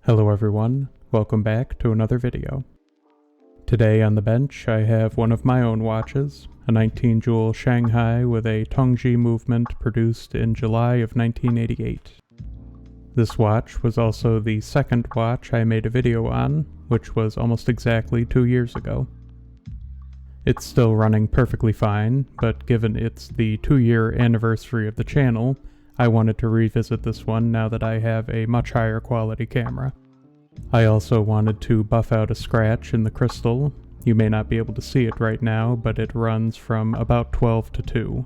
Hello everyone, welcome back to another video. Today on the bench I have one of my own watches, a 19 jewel Shanghai with a Tongji movement produced in July of 1988. This watch was also the second watch I made a video on, which was almost exactly 2 years ago. It's still running perfectly fine, but given it's the 2-year anniversary of the channel, I wanted to revisit this one now that I have a much higher quality camera. I also wanted to buff out a scratch in the crystal. You may not be able to see it right now, but it runs from about 12 to 2.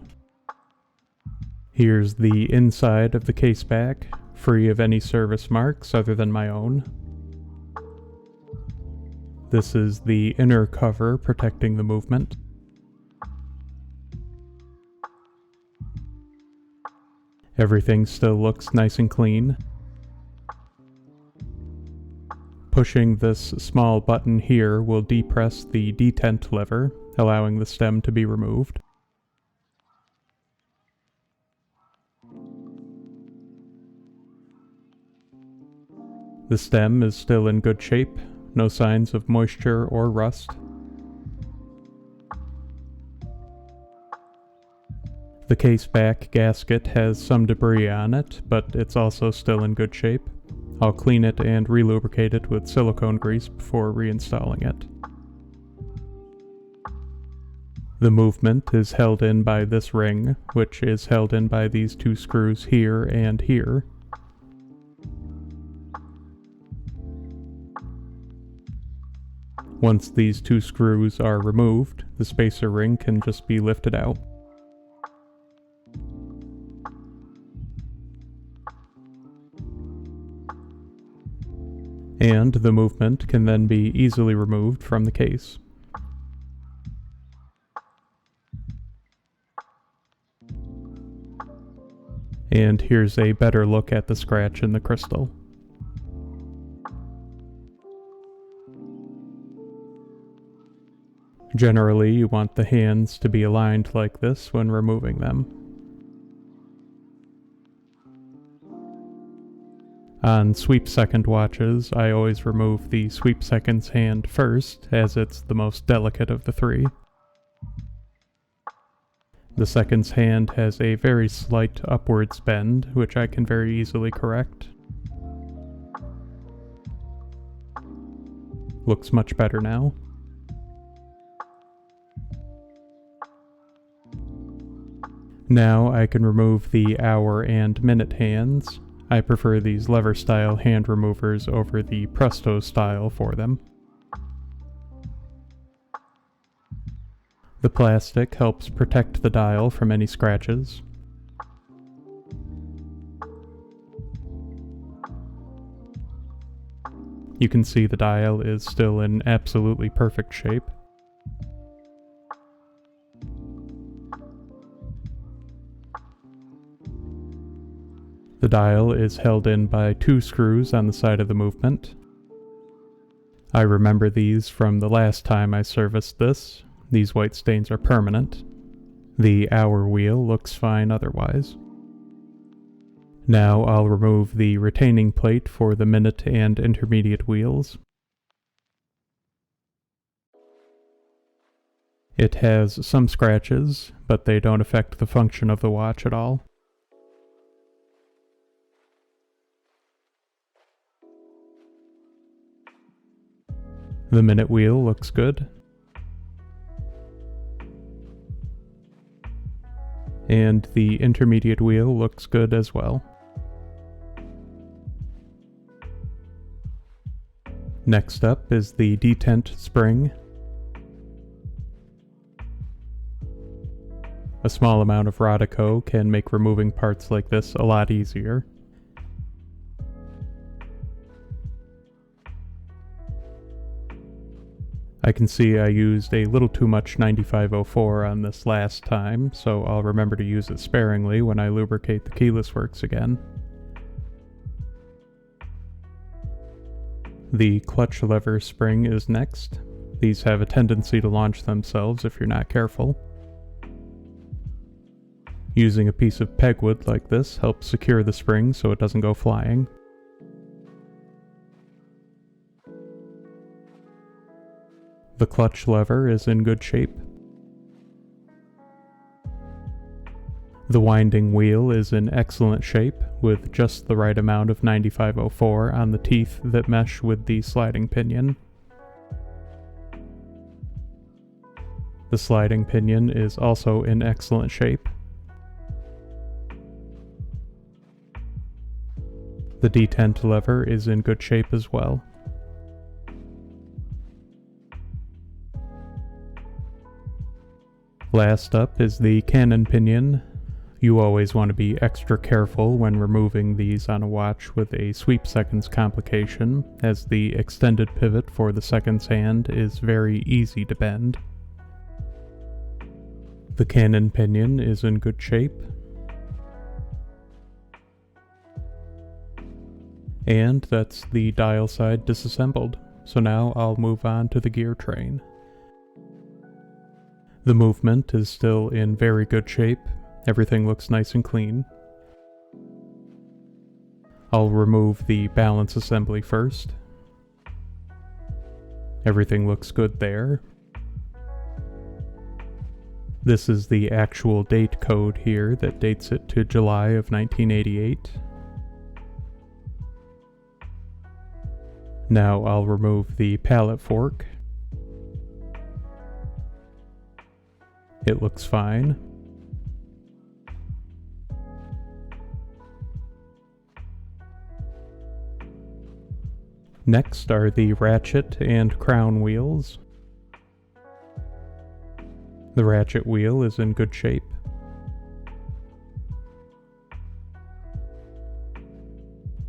Here's the inside of the case back, free of any service marks other than my own. This is the inner cover protecting the movement. Everything still looks nice and clean. Pushing this small button here will depress the detent lever, allowing the stem to be removed. The stem is still in good shape, no signs of moisture or rust. The case back gasket has some debris on it, but it's also still in good shape. I'll clean it and relubricate it with silicone grease before reinstalling it. The movement is held in by this ring, which is held in by these two screws here and here. Once these two screws are removed, the spacer ring can just be lifted out. And the movement can then be easily removed from the case. And here's a better look at the scratch in the crystal. Generally, you want the hands to be aligned like this when removing them. On sweep second watches, I always remove the sweep second's hand first, as it's the most delicate of the three. The second's hand has a very slight upwards bend, which I can very easily correct. Looks much better now. Now I can remove the hour and minute hands. I prefer these lever style hand removers over the Presto style for them. The plastic helps protect the dial from any scratches. You can see the dial is still in absolutely perfect shape. The dial is held in by two screws on the side of the movement. I remember these from the last time I serviced this. These white stains are permanent. The hour wheel looks fine otherwise. Now I'll remove the retaining plate for the minute and intermediate wheels. It has some scratches, but they don't affect the function of the watch at all. The minute wheel looks good. And the intermediate wheel looks good as well. Next up is the detent spring. A small amount of Rodico can make removing parts like this a lot easier. I can see I used a little too much 9504 on this last time, so I'll remember to use it sparingly when I lubricate the keyless works again. The clutch lever spring is next. These have a tendency to launch themselves if you're not careful. Using a piece of pegwood like this helps secure the spring so it doesn't go flying. The clutch lever is in good shape. The winding wheel is in excellent shape, with just the right amount of 9504 on the teeth that mesh with the sliding pinion. The sliding pinion is also in excellent shape. The detent lever is in good shape as well. Last up is the cannon pinion. You always want to be extra careful when removing these on a watch with a sweep seconds complication, as the extended pivot for the seconds hand is very easy to bend. The cannon pinion is in good shape. And that's the dial side disassembled. So now I'll move on to the gear train. The movement is still in very good shape. Everything looks nice and clean. I'll remove the balance assembly first. Everything looks good there. This is the actual date code here that dates it to July of 1988. Now I'll remove the pallet fork. It looks fine. Next are the ratchet and crown wheels. The ratchet wheel is in good shape.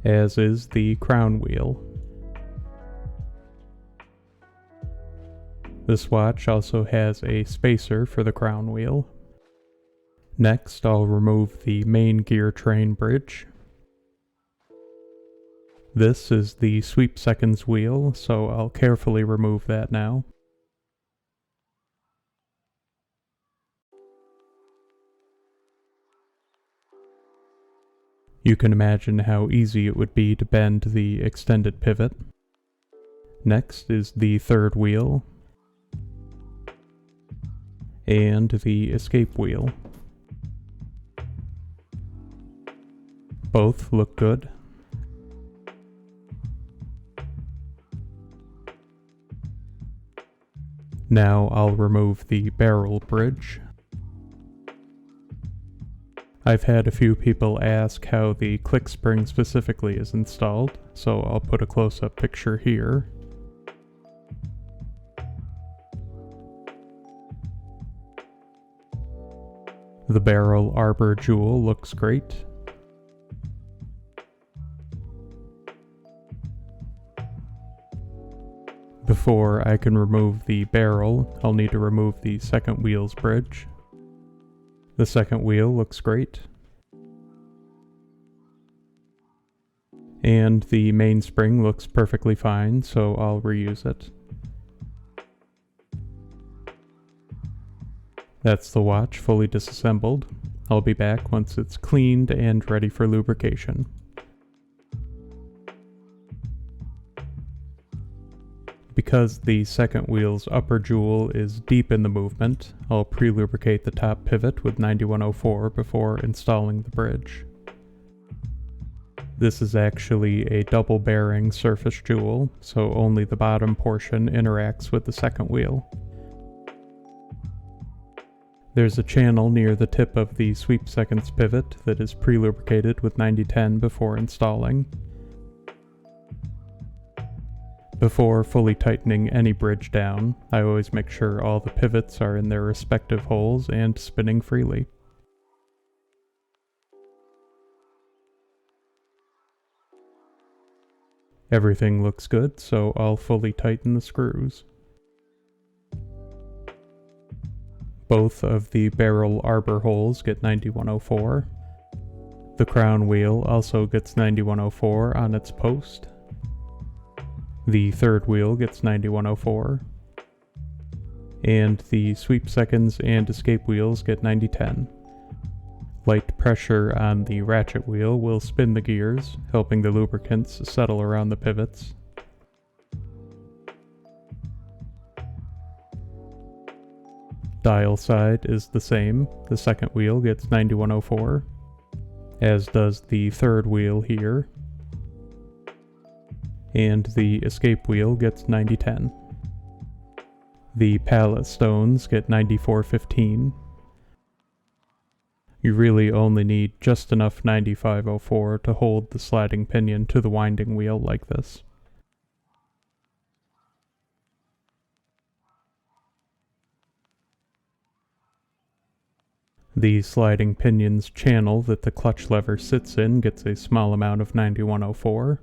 As is the crown wheel. This watch also has a spacer for the crown wheel. Next, I'll remove the main gear train bridge. This is the sweep seconds wheel, so I'll carefully remove that now. You can imagine how easy it would be to bend the extended pivot. Next is the third wheel and the escape wheel. Both look good. Now I'll remove the barrel bridge. I've had a few people ask how the click spring specifically is installed, so I'll put a close-up picture here. The barrel arbor jewel looks great. Before I can remove the barrel, I'll need to remove the second wheel's bridge. The second wheel looks great. And the mainspring looks perfectly fine, so I'll reuse it. That's the watch fully disassembled. I'll be back once it's cleaned and ready for lubrication. Because the second wheel's upper jewel is deep in the movement, I'll pre-lubricate the top pivot with 9104 before installing the bridge. This is actually a double bearing surface jewel, so only the bottom portion interacts with the second wheel. There's a channel near the tip of the sweep seconds pivot that is pre-lubricated with 9010 before installing. Before fully tightening any bridge down, I always make sure all the pivots are in their respective holes and spinning freely. Everything looks good, so I'll fully tighten the screws. Both of the barrel arbor holes get 9104. The crown wheel also gets 9104 on its post. The third wheel gets 9104. And the sweep seconds and escape wheels get 9010. Light pressure on the ratchet wheel will spin the gears, helping the lubricants settle around the pivots. dial side is the same. The second wheel gets 9104, as does the third wheel here. And the escape wheel gets 9010. The pallet stones get 9415. You really only need just enough 9504 to hold the sliding pinion to the winding wheel like this. The sliding pinion's channel that the clutch lever sits in gets a small amount of 9104.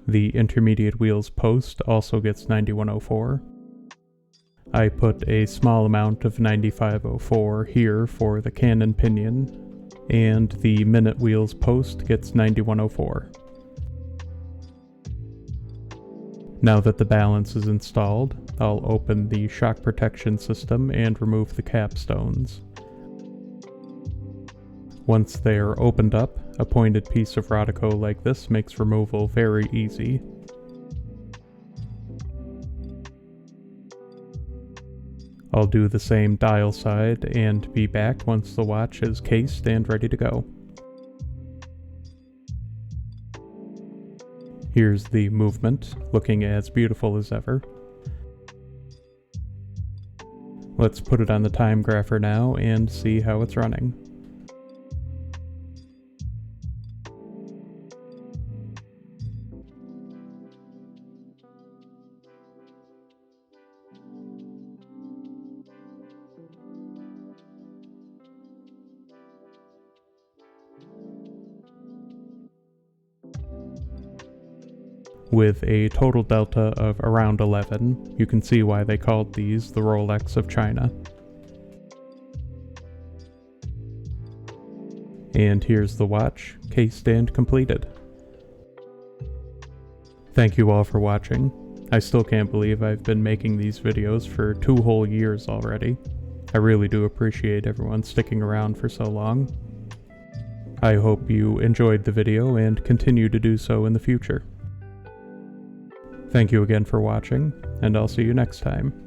The intermediate wheel's post also gets 9104. I put a small amount of 9504 here for the cannon pinion, and the minute wheel's post gets 9104. Now that the balance is installed, I'll open the shock protection system and remove the capstones. Once they are opened up, a pointed piece of Rodico like this makes removal very easy. I'll do the same dial side and be back once the watch is cased and ready to go. Here's the movement, looking as beautiful as ever. Let's put it on the time grapher now and see how it's running. With a total delta of around 11, you can see why they called these the Rolex of China. And here's the watch, cased and completed. Thank you all for watching. I still can't believe I've been making these videos for 2 whole years already. I really do appreciate everyone sticking around for so long. I hope you enjoyed the video and continue to do so in the future. Thank you again for watching, and I'll see you next time.